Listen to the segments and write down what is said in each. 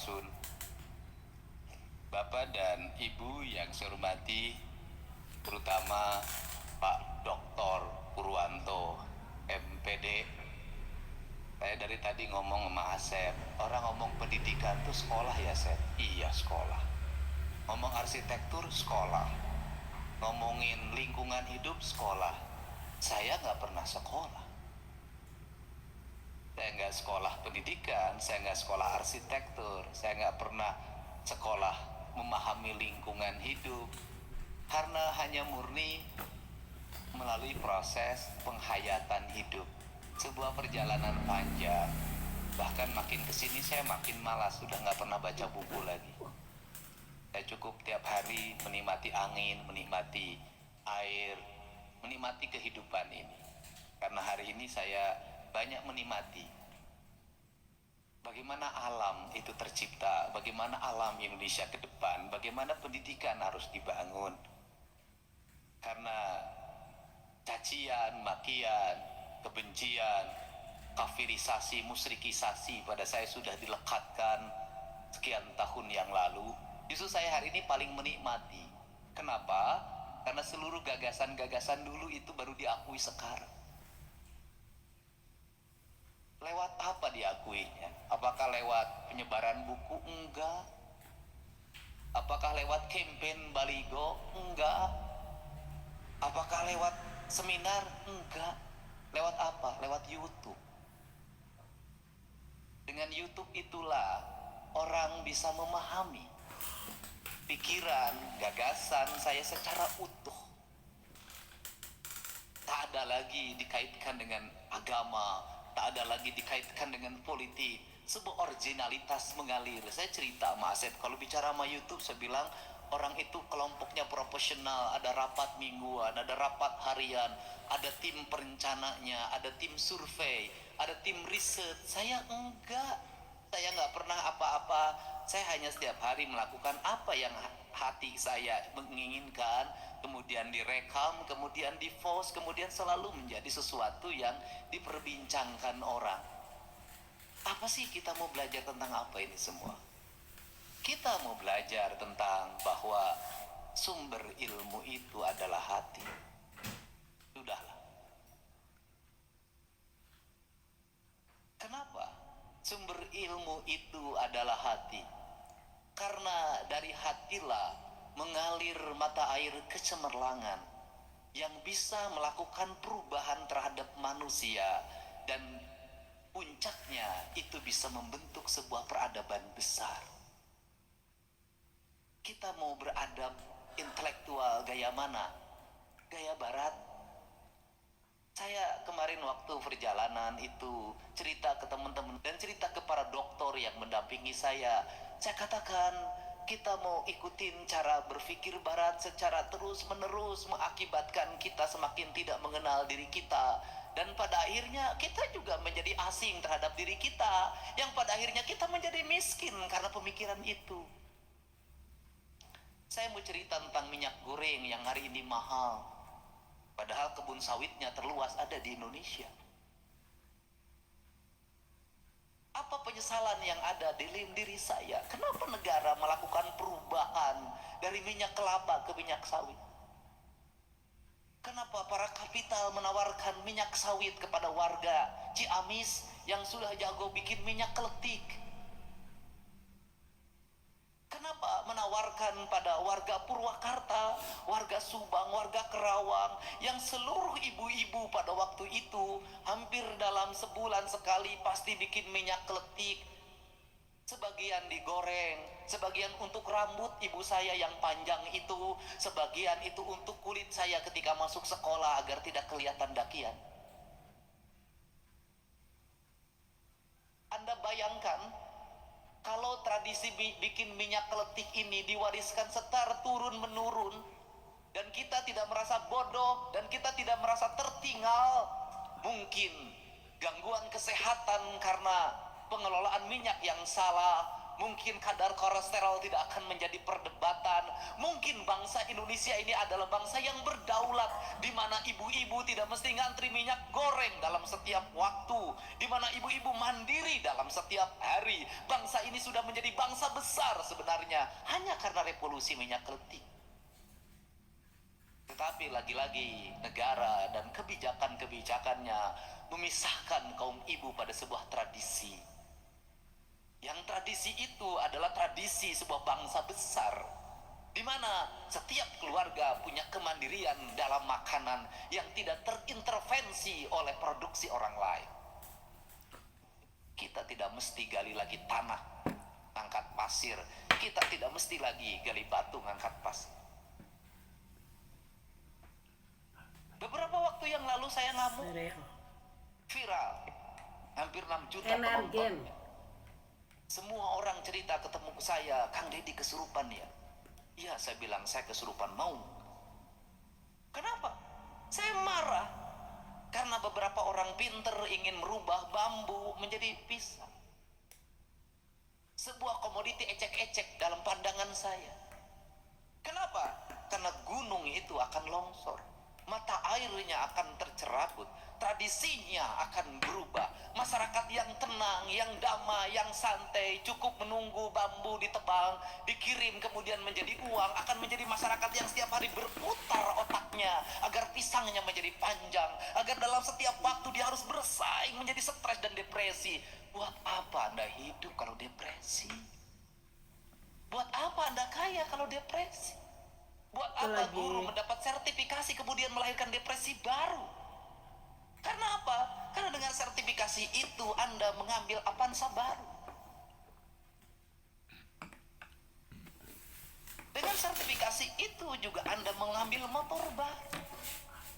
Samsun, Bapak dan Ibu yang saya hormati, terutama Pak Dr. Purwanto, MPD. Saya dari tadi ngomong sama Asep, orang ngomong pendidikan tuh sekolah ya Asep? Iya sekolah. Ngomong arsitektur sekolah. Ngomongin lingkungan hidup sekolah. Saya nggak pernah sekolah. Saya nggak sekolah pendidikan, saya nggak sekolah arsitektur, saya nggak pernah sekolah memahami lingkungan hidup, karena hanya murni melalui proses penghayatan hidup, sebuah perjalanan panjang. Bahkan makin kesini saya makin malas, sudah nggak pernah baca buku lagi. Saya cukup tiap hari menikmati angin, menikmati air, menikmati kehidupan ini. Karena hari ini saya banyak menikmati bagaimana alam itu tercipta, bagaimana alam Indonesia ke depan, bagaimana pendidikan harus dibangun. Karena cacian, makian, kebencian, kafirisasi, musyrikisasi pada saya sudah dilekatkan sekian tahun yang lalu. Justru saya hari ini paling menikmati. Kenapa? Karena seluruh gagasan-gagasan dulu itu baru diakui sekarang. Lewat apa diakuinya? Apakah lewat penyebaran buku? Enggak. Apakah lewat campaign baligo? Enggak. Apakah lewat seminar? Enggak. Lewat apa? Lewat YouTube. Dengan YouTube itulah orang bisa memahami pikiran, gagasan saya secara utuh. Tak ada lagi dikaitkan dengan agama, tak ada lagi dikaitkan dengan politik. Sebuah originalitas mengalir. Saya cerita sama Asep, kalau bicara sama YouTube saya bilang orang itu kelompoknya profesional, ada rapat mingguan, ada rapat harian, ada tim perencananya, ada tim survei, ada tim riset. Saya enggak. Saya nggak pernah apa-apa. Saya hanya setiap hari melakukan apa yang hati saya menginginkan, kemudian direkam, kemudian di-post, kemudian selalu menjadi sesuatu yang diperbincangkan orang. Apa sih kita mau belajar tentang apa ini semua? Kita mau belajar tentang bahwa sumber ilmu itu adalah hati. Sudahlah. Kenapa? Sumber ilmu itu adalah hati. Karena dari hatilah mengalir mata air kecemerlangan yang bisa melakukan perubahan terhadap manusia, dan puncaknya itu bisa membentuk sebuah peradaban besar. Kita mau beradab intelektual gaya mana? Gaya barat? Saya kemarin waktu perjalanan itu cerita ke teman-teman dan cerita ke para dokter yang mendampingi saya. Saya katakan kita mau ikutin cara berpikir barat secara terus-menerus mengakibatkan kita semakin tidak mengenal diri kita. Dan pada akhirnya kita juga menjadi asing terhadap diri kita. Yang pada akhirnya kita menjadi miskin karena pemikiran itu. Saya mau cerita tentang minyak goreng yang hari ini mahal. Padahal kebun sawitnya terluas ada di Indonesia. Apa penyesalan yang ada di dalam diri saya? Kenapa negara melakukan perubahan dari minyak kelapa ke minyak sawit? Kenapa para kapital menawarkan minyak sawit kepada warga Ciamis yang sudah jago bikin minyak keletik? Kenapa menawarkan pada warga Purwakarta, warga Subang, warga Kerawang yang seluruh ibu-ibu pada waktu itu hampir dalam sebulan sekali pasti bikin minyak keletik. Sebagian digoreng, sebagian untuk rambut ibu saya yang panjang itu, sebagian itu untuk kulit saya ketika masuk sekolah agar tidak kelihatan dakian. Anda bayangkan kalau tradisi bikin minyak keletik ini diwariskan secara turun-menurun, dan kita tidak merasa bodoh, dan kita tidak merasa tertinggal, mungkin gangguan kesehatan karena pengelolaan minyak yang salah, Mungkin kadar kolesterol tidak akan menjadi perdebatan. Mungkin bangsa Indonesia ini adalah bangsa yang berdaulat, di mana ibu-ibu tidak mesti ngantri minyak goreng dalam setiap waktu, di mana ibu-ibu mandiri dalam setiap hari. Bangsa ini sudah menjadi bangsa besar sebenarnya hanya karena revolusi minyak keleti. Tetapi lagi-lagi negara dan kebijakan-kebijakannya memisahkan kaum ibu pada sebuah tradisi. Yang tradisi itu adalah tradisi sebuah bangsa besar, di mana setiap keluarga punya kemandirian dalam makanan yang tidak terintervensi oleh produksi orang lain. Kita tidak mesti gali lagi tanah, angkat pasir. Kita tidak mesti lagi gali batu, angkat pasir. Beberapa waktu yang lalu saya ngamuk, viral, hampir 6 juta penonton. Semua orang cerita ketemu ke saya, Kang Deddy kesurupan ya? Iya, saya bilang saya kesurupan mau. Kenapa? Saya marah karena beberapa orang pinter ingin merubah bambu menjadi pisang. Sebuah komoditi ecek-ecek dalam pandangan saya. Kenapa? Karena gunung itu akan longsor, mata airnya akan tercerabut, tradisinya akan berubah. Masyarakat yang tenang, yang damai, yang santai, cukup menunggu bambu ditebang, dikirim kemudian menjadi uang, akan menjadi masyarakat yang setiap hari berputar otaknya agar pisangnya menjadi panjang, agar dalam setiap waktu dia harus bersaing, menjadi stres dan depresi. Buat apa Anda hidup kalau depresi? Buat apa Anda kaya kalau depresi? Buat apa guru mendapat sertifikasi kemudian melahirkan depresi baru? Karena apa? Karena dengan sertifikasi itu Anda mengambil Avanza baru. Dengan sertifikasi itu juga Anda mengambil motor baru.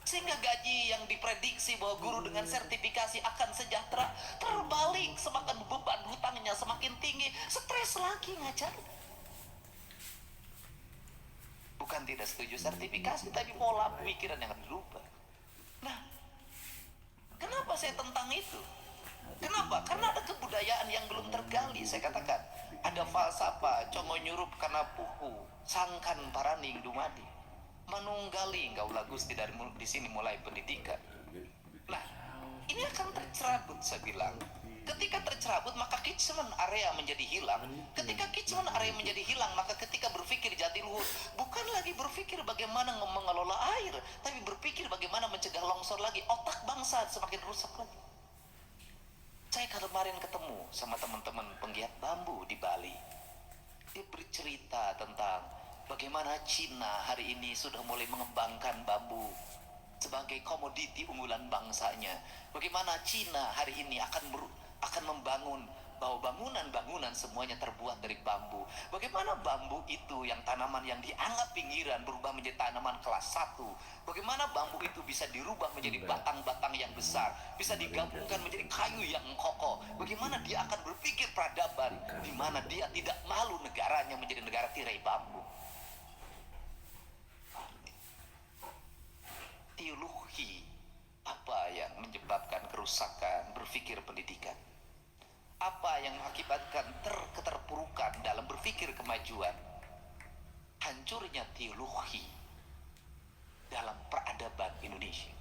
Sehingga gaji yang diprediksi bahwa guru dengan sertifikasi akan sejahtera terbalik, semakin beban hutangnya semakin tinggi, stres lagi ngajar. Bukan tidak setuju sertifikasi, tapi pola pemikiran yang berubah. Nah, kenapa saya tentang itu? Kenapa? Karena ada kebudayaan yang belum tergali. Saya katakan, ada falsafah, congo nyurup karena puhu, sangkan paraning dumadi, manunggali gaulah gusti dari di sini mulai pendidikan. Nah, ini akan tercerabut, saya bilang. Ketika tercerabut, maka catchment area menjadi hilang. Ketika catchment area menjadi hilang, maka ketika berpikir jatiluhur, bukan lagi berpikir bagaimana mengelola air, tapi berpikir bagaimana mencegah longsor lagi. Otak bangsa semakin rusak lagi. Saya kemarin ketemu sama teman-teman penggiat bambu di Bali. Dia bercerita tentang bagaimana Cina hari ini sudah mulai mengembangkan bambu sebagai komoditi unggulan bangsanya. Bagaimana Cina hari ini akan membangun bahwa bangunan-bangunan semuanya terbuat dari bambu. Bagaimana bambu itu yang tanaman yang dianggap pinggiran berubah menjadi tanaman kelas 1. Bagaimana bambu itu bisa dirubah menjadi batang-batang yang besar, bisa digabungkan menjadi kayu yang kokoh. Bagaimana dia akan berpikir peradaban di mana dia tidak malu negaranya menjadi negara tirai bambu. Teologi apa yang menyebabkan kerusakan berpikir pendidikan? Apa yang mengakibatkan keterpurukan dalam berpikir kemajuan? Hancurnya teologi dalam peradaban Indonesia.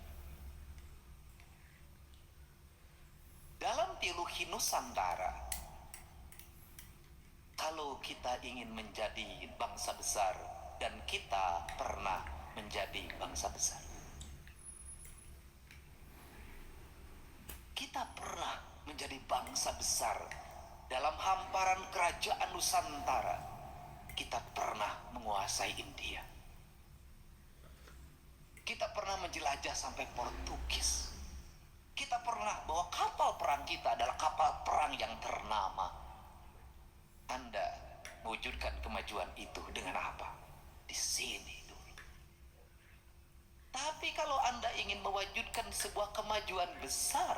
Dalam teologi Nusantara, kalau kita ingin menjadi bangsa besar, dan kita pernah menjadi bangsa besar, kita pernah menjadi bangsa besar dalam hamparan kerajaan Nusantara. Kita pernah menguasai India. Kita pernah menjelajah sampai Portugis. Kita pernah bahwa kapal perang kita adalah kapal perang yang ternama. Anda mewujudkan kemajuan itu dengan apa? Di sini dulu. Tapi kalau Anda ingin mewujudkan sebuah kemajuan besar,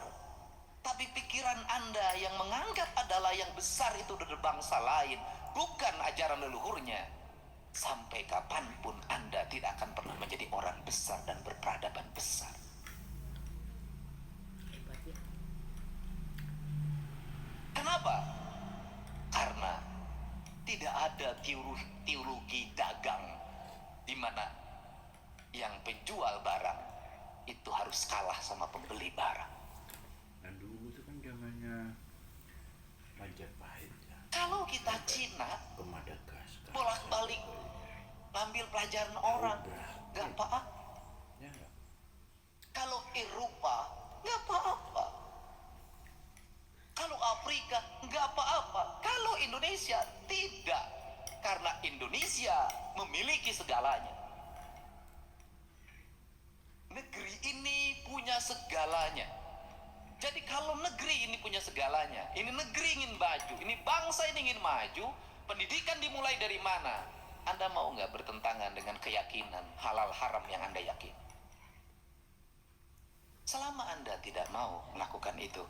tapi pikiran Anda yang menganggap adalah yang besar itu dari bangsa lain, bukan ajaran leluhurnya, sampai kapanpun Anda tidak akan pernah menjadi orang besar dan berperadaban besar. Kenapa? Karena ada teologi dagang di mana yang penjual barang itu harus kalah sama pembeli barang. Nah dulu itu kan zamannya Majapahit ya. Kalau kita Cina Ke Madagaskar bolak-balik ngambil pelajaran orang, nggak apa-apa. ya. Kalau Eropa nggak apa-apa. Kalau Afrika nggak apa-apa. Kalau Indonesia tidak, karena Indonesia memiliki segalanya. Negeri ini punya segalanya. Jadi kalau negeri ini punya segalanya, ini negeri ingin maju, ini bangsa ini ingin maju, pendidikan dimulai dari mana? Anda mau nggak bertentangan dengan keyakinan halal haram yang Anda yakin? Selama Anda tidak mau melakukan itu,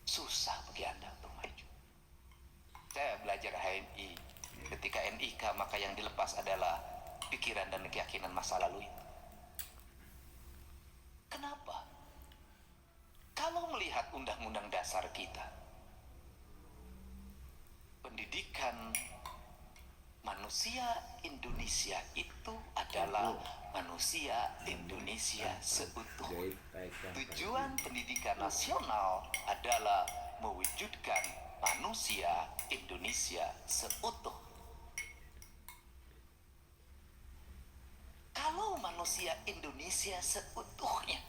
susah bagi Anda untuk maju. Saya belajar HMI, ketika NIK maka yang dilepas adalah pikiran dan keyakinan masa lalu itu. Kenapa? Kalau melihat undang-undang dasar kita, pendidikan manusia Indonesia itu adalah manusia Indonesia seutuhnya. Tujuan pendidikan nasional adalah mewujudkan manusia Indonesia seutuh. Kalau manusia Indonesia seutuhnya,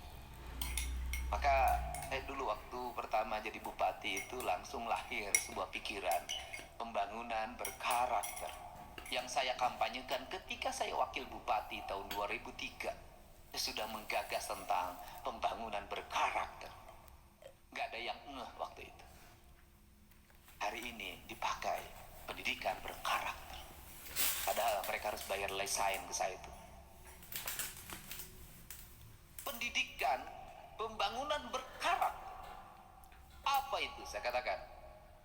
maka dulu waktu pertama jadi bupati itu langsung lahir sebuah pikiran pembangunan berkarakter yang saya kampanyekan ketika saya wakil bupati tahun 2003. Saya sudah menggagas tentang pembangunan berkarakter. Gak ada yang ngeh waktu itu. Hari ini dipakai pendidikan berkarakter. Padahal mereka harus bayar lesain ke saya itu. Pendidikan pembangunan berkarakter. Apa itu? Saya katakan,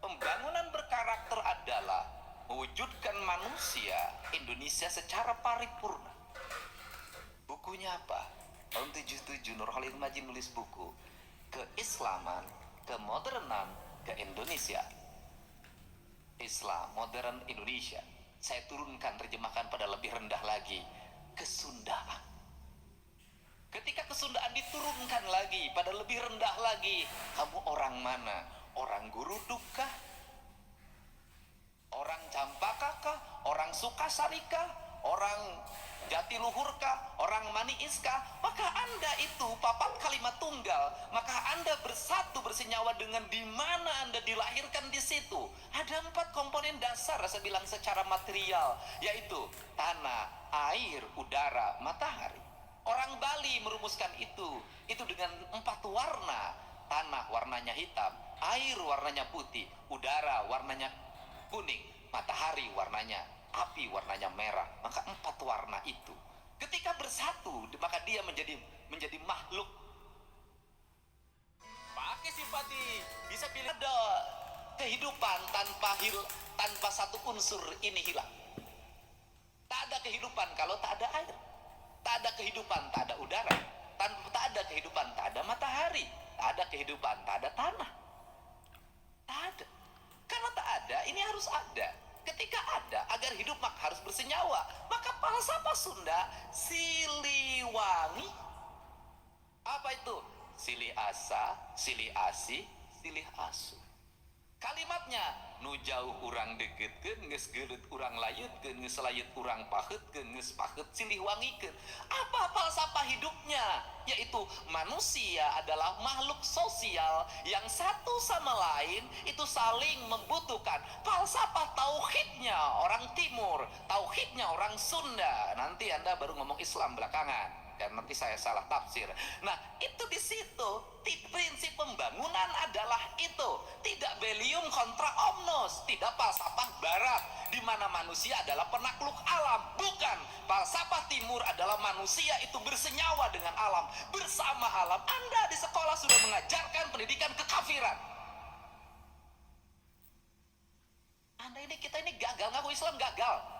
pembangunan berkarakter adalah mewujudkan manusia Indonesia secara paripurna. Bukunya apa? Tahun 77 Nurholis Majid nulis buku Keislaman, Kemodernan, Ke-Indonesia. Islam, modern Indonesia. Saya turunkan, terjemahkan pada lebih rendah lagi, kesundaan. Ketika kesundaan diturunkan lagi pada lebih rendah lagi, kamu orang mana? Orang Guruduk kah? Orang Campaka kah? Orang Sukasari kah? Orang Jatiluhur kah? Orang Maniis kah? Maka Anda itu papat kalimat tunggal, maka Anda bersatu bersenyawa dengan di mana Anda dilahirkan di situ. Ada 4 komponen dasar saya bilang secara material, yaitu tanah, air, udara, matahari. Orang Bali merumuskan itu dengan 4 warna. Tanah warnanya hitam, air warnanya putih, udara warnanya kuning, matahari warnanya api, warnanya merah. Maka 4 warna itu ketika bersatu, maka dia menjadi makhluk. Pakai simpati, bisa pilih. Ada kehidupan tanpa satu unsur ini hilang. Tak ada kehidupan kalau tak ada air. Tak ada kehidupan, tak ada udara. Tak ada kehidupan, tak ada matahari. Tak ada kehidupan, tak ada tanah. Tak ada. Karena tak ada, ini harus ada. Ketika ada, agar hidup maka harus bersenyawa. Maka falsafah Sunda, Siliwangi. Apa itu? Silih asa, silih asi, silih asu. Kalimatnya, nu jauh urang degetkeun, geus geuleut urang layutkeun, geus layut urang paheutkeun, geus paheut silih wangikeun. Apa falsafah hidupnya? Yaitu manusia adalah makhluk sosial yang satu sama lain itu saling membutuhkan. Falsafah tauhidnya orang Timur, tauhidnya orang Sunda. Nanti Anda baru ngomong Islam belakangan. Dan nanti saya salah tafsir. Nah, itu di situ prinsip pembangunan adalah itu. Tidak bellium kontra omnes, tidak falsafah barat di mana manusia adalah penakluk alam. Bukan, falsafah timur adalah manusia itu bersenyawa dengan alam, bersama alam. Anda di sekolah sudah mengajarkan pendidikan kekafiran. Kita ini gagal, ngaku Islam gagal.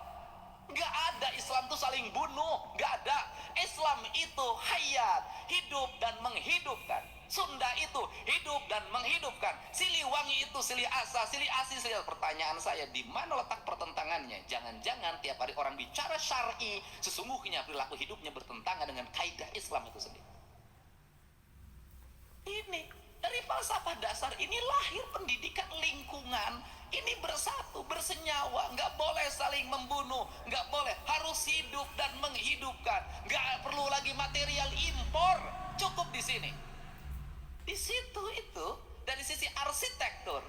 Gak ada, Islam itu saling bunuh, gak ada. Islam itu hayat, hidup dan menghidupkan. Sunda itu hidup dan menghidupkan. Siliwangi itu silih asa, silih asi, silih. Pertanyaan saya, di mana letak pertentangannya? Jangan-jangan tiap hari orang bicara syar'i, sesungguhnya perilaku hidupnya bertentangan dengan kaidah Islam itu sendiri. Ini dari falsafah dasar ini lahir pendidikan lingkungan. Ini bersatu, bersenyawa, nggak boleh saling membunuh, nggak boleh, harus hidup dan menghidupkan. Nggak perlu lagi material impor, cukup di sini. Di situ itu dari sisi arsitektur,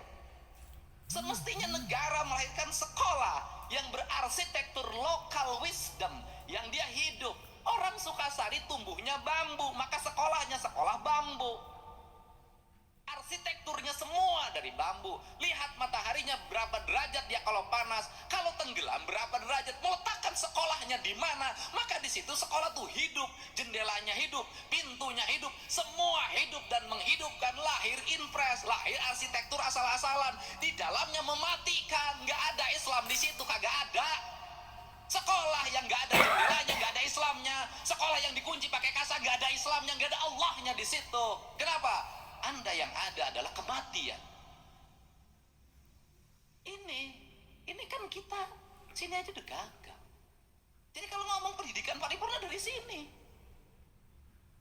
semestinya negara melahirkan sekolah yang berarsitektur local wisdom, yang dia hidup. Orang Sukasari tumbuhnya bambu, maka sekolahnya sekolah bambu. Arsitekturnya semua dari bambu. Lihat mataharinya berapa derajat dia kalau panas, kalau tenggelam berapa derajat. Meletakkan sekolahnya di mana, maka di situ sekolah tuh hidup, jendelanya hidup, pintunya hidup, semua hidup dan menghidupkan. Lahir impres, lahir arsitektur asal-asalan. Di dalamnya mematikan, nggak ada Islam di situ, kagak ada. Sekolah yang nggak ada jendelanya, nggak ada Islamnya. Sekolah yang dikunci pakai kasa, nggak ada Islamnya, nggak ada Allahnya di situ. Kenapa? Anda yang ada adalah kematian. Ini kan kita sini aja udah gagal. Jadi kalau ngomong pendidikan paripurna dari sini.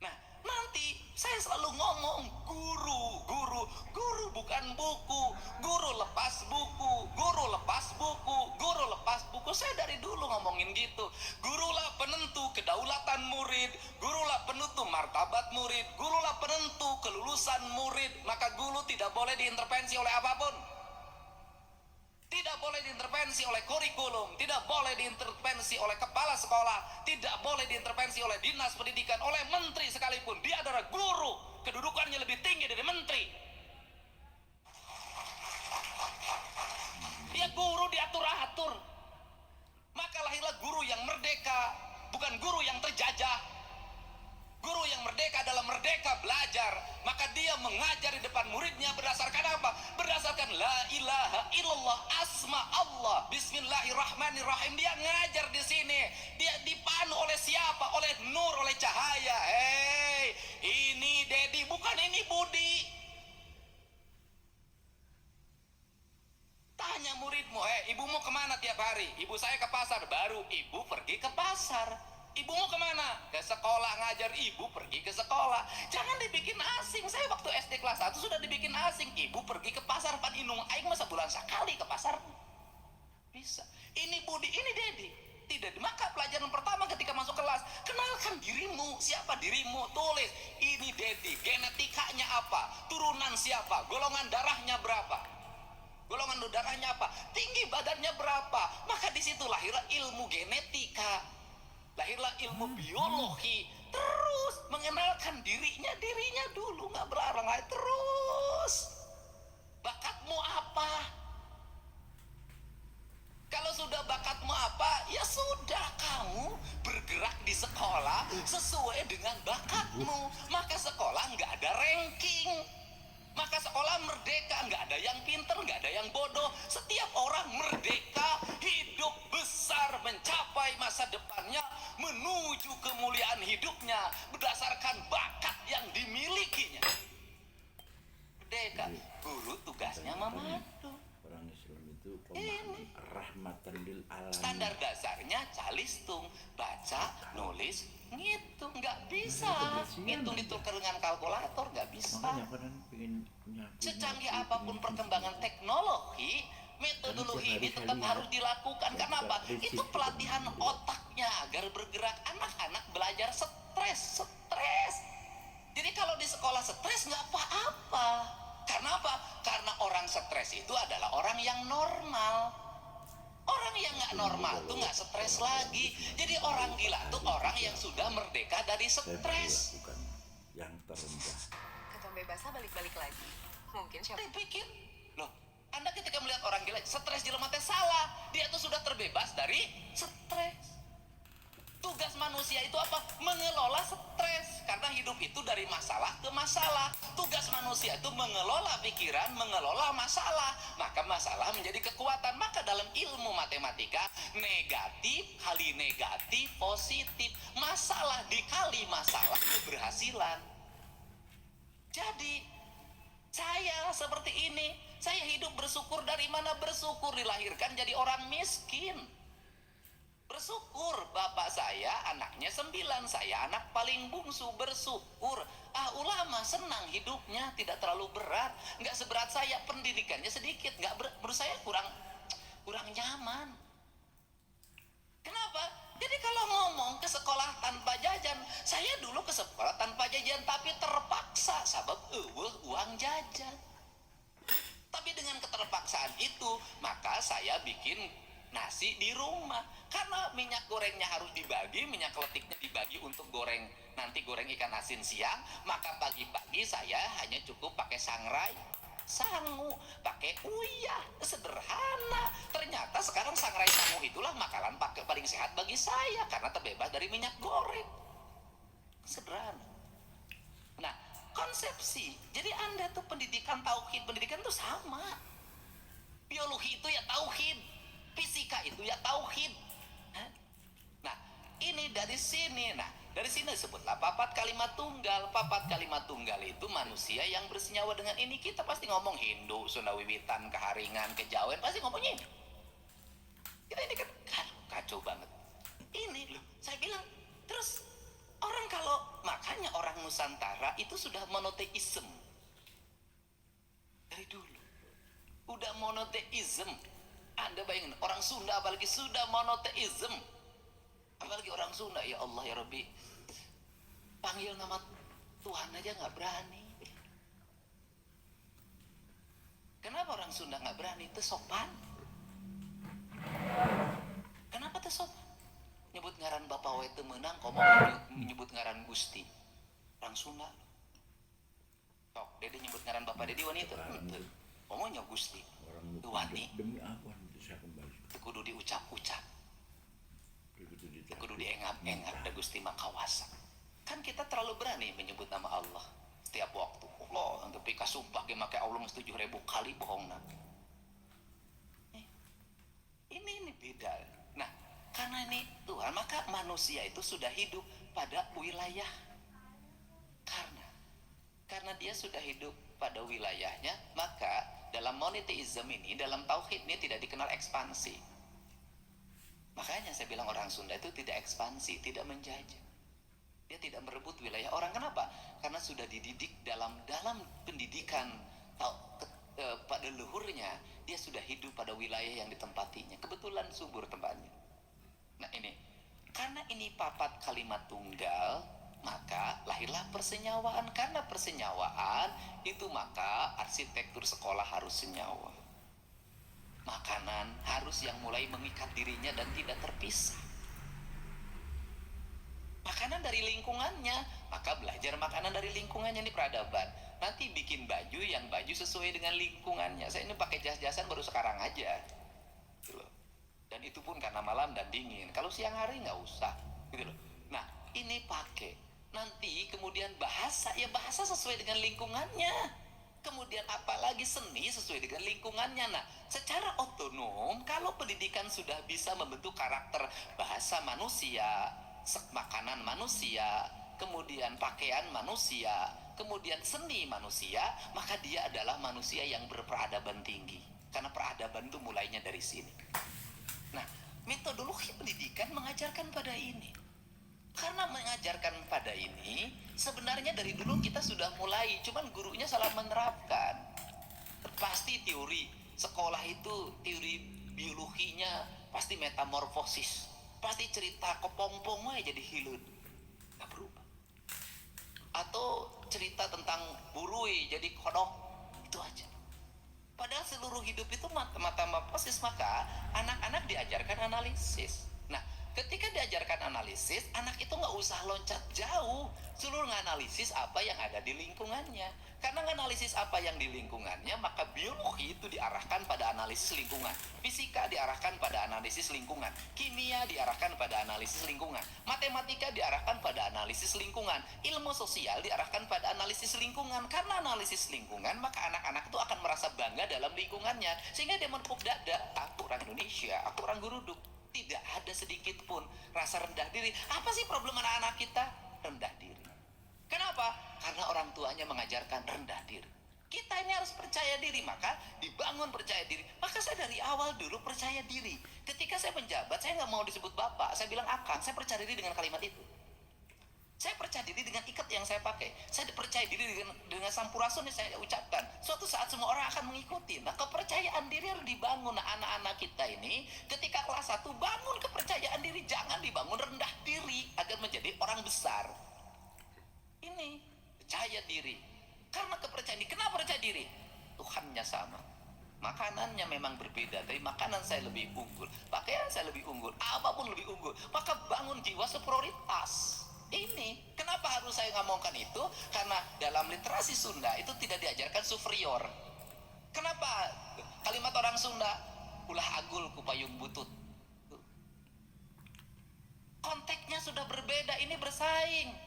Nah, nanti saya selalu ngomong guru bukan buku. Guru lepas buku, guru lepas buku, guru lepas buku. Saya dari dulu ngomongin gitu. Gurulah penentu kedaulatan murid, gurulah penentu martabat murid, gurulah penentu kelulusan murid. Maka guru tidak boleh diintervensi oleh apapun. Tidak boleh diintervensi oleh kurikulum, tidak boleh diintervensi oleh kepala sekolah, tidak boleh diintervensi oleh dinas pendidikan, oleh menteri sekalipun. Dia adalah guru, kedudukannya lebih tinggi dari menteri. Dia guru diatur-atur. Maka lahirlah guru yang merdeka, bukan guru yang terjajah. Guru yang merdeka adalah merdeka belajar. Maka dia mengajar di depan muridnya berdasarkan apa? Berdasarkan la ilaha illallah, asma Allah, bismillahirrahmanirrahim. Dia ngajar di sini. Dia dipandu oleh siapa? Oleh nur, oleh cahaya. Hei, ini Dedi, bukan ini Budi. Tanya muridmu, ibumu kemana tiap hari? Ibu saya ke pasar. Baru ibu pergi ke pasar. Ibumu kemana? Ke sekolah ngajar. Ibu pergi ke sekolah. Jangan dibikin asing. Saya waktu SD kelas 1 sudah dibikin asing. Ibu pergi ke pasar. Pan inung aing masa bulan sekali ke pasar. Bisa. Ini Budi, ini Dedi. Tidak. Maka pelajaran pertama ketika masuk kelas, kenalkan dirimu. Siapa dirimu? Tulis. Ini Dedi. Genetikanya apa? Turunan siapa? Golongan darahnya berapa? Golongan darahnya apa? Tinggi badannya berapa? Maka di situ lahirlah ilmu genetika. Lahirlah ilmu biologi. Terus mengenalkan dirinya dulu, nggak berlarang lagi. Terus bakatmu apa? Kalau sudah bakatmu apa, ya sudah, kamu bergerak di sekolah sesuai dengan bakatmu. Maka sekolah nggak ada ranking. Maka sekolah merdeka, nggak ada yang pinter, nggak ada yang bodoh. Setiap orang merdeka, hidup besar, mencapai masa depannya, menuju kemuliaan hidupnya berdasarkan bakat yang dimilikinya. Merdeka, guru tugasnya memandu. Orang Islam itu pemahaman rahmatan lil alamin. Standar dasarnya calistung, baca, nulis, ngitung, nggak bisa. Ngitung ditukar dengan kalkulator, nggak bisa. Makanya kadang pengen punya Secanggih apapun perkembangan teknologi, metodologi ini tetap harus dilakukan. Kenapa? Itu pelatihan otaknya agar bergerak. Anak-anak belajar stres. Jadi kalau di sekolah stres nggak apa-apa. Karena apa? Karena orang stres itu adalah orang yang normal. Orang yang nggak normal tuh nggak stres lagi. Jadi orang gila tuh orang yang sudah merdeka dari stres. bukan yang terendah. Ketom bebasnya balik-balik lagi. Mungkin siapa? Dipikir, loh, Anda ketika melihat orang gila, stres jelema teh salah. Dia tuh sudah terbebas dari stres. Tugas manusia itu apa? Mengelola stres. Karena hidup itu dari masalah ke masalah. Tugas manusia itu mengelola pikiran, mengelola masalah. Maka masalah menjadi kekuatan. Maka dalam ilmu matematika, negatif kali negatif positif. Masalah dikali masalah keberhasilan. Jadi saya seperti ini, saya hidup bersyukur. Dari mana bersyukur? Dilahirkan jadi orang miskin. Bersyukur, bapak saya anaknya 9, saya anak paling bungsu, bersyukur. Ulama senang hidupnya, tidak terlalu berat, nggak seberat saya, pendidikannya sedikit, nggak menurut saya kurang nyaman. Kenapa? Jadi kalau ngomong ke sekolah tanpa jajan, saya dulu ke sekolah tanpa jajan tapi terpaksa sebab uang jajan. Tapi dengan keterpaksaan itu, maka saya bikin nasi di rumah. Karena minyak gorengnya harus dibagi, minyak letiknya dibagi untuk goreng, nanti goreng ikan asin siang, maka pagi-pagi saya hanya cukup pakai sangrai, sangu, pakai uyah, sederhana. Ternyata sekarang sangrai sangu itulah makanan paling sehat bagi saya karena terbebas dari minyak goreng. Sederhana. Nah, konsepsi. Jadi Anda tuh pendidikan tauhid, pendidikan tuh sama. Biologi itu ya tauhid, fisika itu ya tauhid. Nah, ini dari sini. Nah, dari sini disebutlah papat kalimat tunggal. Papat kalimat tunggal itu manusia yang bersenyawa dengan ini. Kita pasti ngomong Hindu, Sunda Wiwitan, Keharingan, Kejawen, pasti ngomongnya ini. Kita ini kan kacau banget. Ini loh, saya bilang. Terus orang kalau, makanya orang Nusantara itu sudah monoteisme dari dulu. Udah monoteisme. Anda bayangin, orang Sunda apalagi sudah monoteisme. Apalagi orang Sunda, ya Allah ya Rabbi, panggil nama Tuhan aja nggak berani. Kenapa orang Sunda nggak berani? Itu sopan. Kenapa itu sopan? Nyebut ngaran Bapak Wete menang, komo nyebut ngaran Gusti. Orang Sunda. Tok, Dede nyebut ngaran Bapak Dede wanita. Komonya Gusti. Wani. Demi apa nanti saya kembali? Itu kudu diucap-ucap. Itu kudu diengap-engap. Da Gusti Makawasa. Kan kita terlalu berani menyebut nama Allah setiap waktu. Allah, tapi kasumpah ge make Allah 7.000 kali bohongna. Ini beda. Nah, karena ini Tuhan, maka manusia itu sudah hidup pada wilayah. Karena dia sudah hidup pada wilayahnya, maka dalam monoteisme ini, dalam tauhid ini tidak dikenal ekspansi. Makanya saya bilang orang Sunda itu tidak ekspansi, tidak menjajah. Dia tidak merebut wilayah orang. Kenapa? Karena sudah dididik dalam pendidikan pada leluhurnya, dia sudah hidup pada wilayah yang ditempatinya. Kebetulan subur tempatnya. Nah ini, karena ini papat kalimat tunggal, maka lahirlah persenyawaan. Karena persenyawaan itu, maka arsitektur sekolah harus senyawa. Makanan harus yang mulai mengikat dirinya dan tidak terpisah. Makanan dari lingkungannya, maka belajar makanan dari lingkungannya. Ini peradaban. Nanti bikin baju yang baju sesuai dengan lingkungannya. Saya ini pakai jas-jasan baru sekarang aja gitu loh. Dan itu pun karena malam dan dingin. Kalau siang hari nggak usah gitu loh. Nah ini pakai. Nanti kemudian bahasa, ya bahasa sesuai dengan lingkungannya. Kemudian apalagi seni sesuai dengan lingkungannya. Nah, secara otonom, kalau pendidikan sudah bisa membentuk karakter bahasa manusia, makanan manusia, kemudian pakaian manusia, kemudian seni manusia, maka dia adalah manusia yang berperadaban tinggi. Karena peradaban itu mulainya dari sini. Nah, metodologi pendidikan mengajarkan pada ini. Karena mengajarkan pada ini, sebenarnya dari dulu kita sudah mulai, cuman gurunya salah menerapkan. Pasti teori sekolah itu, teori biologinya pasti metamorfosis, pasti cerita kepompong aja jadi hilut, nggak berubah. Atau cerita tentang burui jadi kodok, itu aja. Padahal seluruh hidup itu metamorfosis, maka anak-anak diajarkan analisis. Nah, ketika diajarkan analisis, anak itu nggak usah loncat jauh, seluruh nganalisis apa yang ada di lingkungannya. Karena nganalisis apa yang di lingkungannya, maka biologi itu diarahkan pada analisis lingkungan, fisika diarahkan pada analisis lingkungan, kimia diarahkan pada analisis lingkungan, matematika diarahkan pada analisis lingkungan, ilmu sosial diarahkan pada analisis lingkungan. Karena analisis lingkungan, maka anak-anak itu akan merasa bangga dalam lingkungannya, sehingga dia menepuk dada, aku orang Indonesia, aku orang Guruduk. Tidak ada sedikit pun rasa rendah diri. Apa sih problem anak-anak kita? Rendah diri. Kenapa? Karena orang tuanya mengajarkan rendah diri. Kita ini harus percaya diri, maka dibangun percaya diri. Maka saya dari awal dulu percaya diri. Ketika saya menjabat, saya nggak mau disebut bapak, saya bilang akang. Saya percaya diri dengan kalimat itu. Saya percaya diri dengan ikat yang saya pakai. Saya percaya diri dengan sampurasun yang saya ucapkan. Suatu saat semua orang akan mengikuti. Nah, kepercayaan diri harus dibangun. Nah, anak-anak kita ini ketika kelas 1 bangun kepercayaan diri. Jangan dibangun rendah diri agar menjadi orang besar. Ini percaya diri. Karena kepercayaan diri. Kenapa percaya diri? Tuhannya sama. Makanannya memang berbeda, tapi makanan saya lebih unggul. Pakaian saya lebih unggul. Apapun lebih unggul. Maka bangun jiwa prioritas. Ini kenapa harus saya ngomongkan itu? Karena dalam literasi Sunda itu tidak diajarkan superior. Kenapa kalimat orang Sunda ulah agul ku payung butut? Konteksnya sudah berbeda, ini bersaing.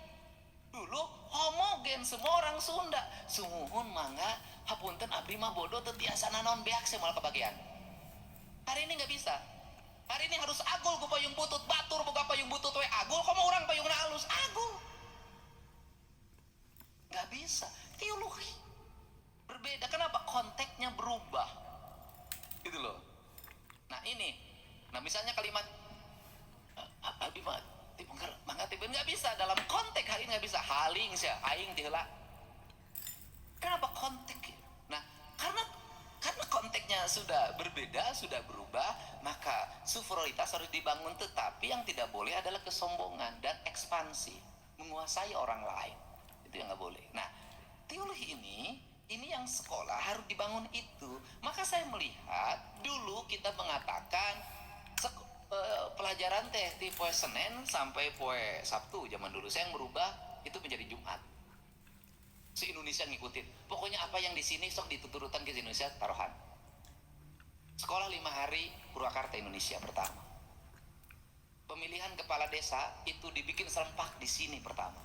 Dulu homogen semua orang Sunda. Sumuhun mangga hapunten abdi mah bodoh teu tiasa naon beak moal kebagian. Hari ini nggak bisa. Hari ini harus agul ku payung butut, batur boga payung butut we agul, komo orang payungna halus agul. Gak bisa. Teologi berbeda. Kenapa? Konteksnya berubah. Gitu loh. Nah ini. Nah misalnya kalimat abdi mah tibungker mangga tibun nggak bisa dalam konteks hari ini nggak bisa. Haling sia aing diheula. Kenapa konteks? Nah karena konteksnya sudah berbeda, sudah berubah, maka superioritas harus dibangun, tetapi yang tidak boleh adalah kesombongan dan ekspansi, menguasai orang lain. Itu yang nggak boleh. Nah, teologi ini yang sekolah harus dibangun itu. Maka saya melihat dulu kita mengatakan pelajaran teh di poe Senin sampai poe Sabtu zaman dulu. Saya yang merubah itu menjadi Jumat. Se-Indonesia ngikutin. Pokoknya apa yang di sini sok dituturutan ke Indonesia taruhan. Sekolah 5 hari Purwakarta Indonesia pertama. Pemilihan kepala desa itu dibikin serempak di sini pertama.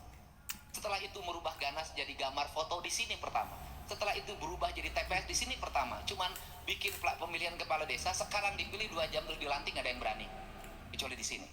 Setelah itu merubah ganas jadi gambar foto di sini pertama. Setelah itu berubah jadi TPS di sini pertama. Cuman bikin pemilihan kepala desa sekarang dipilih 2 jam terus dilantik, nggak ada yang berani. Kecuali di sini.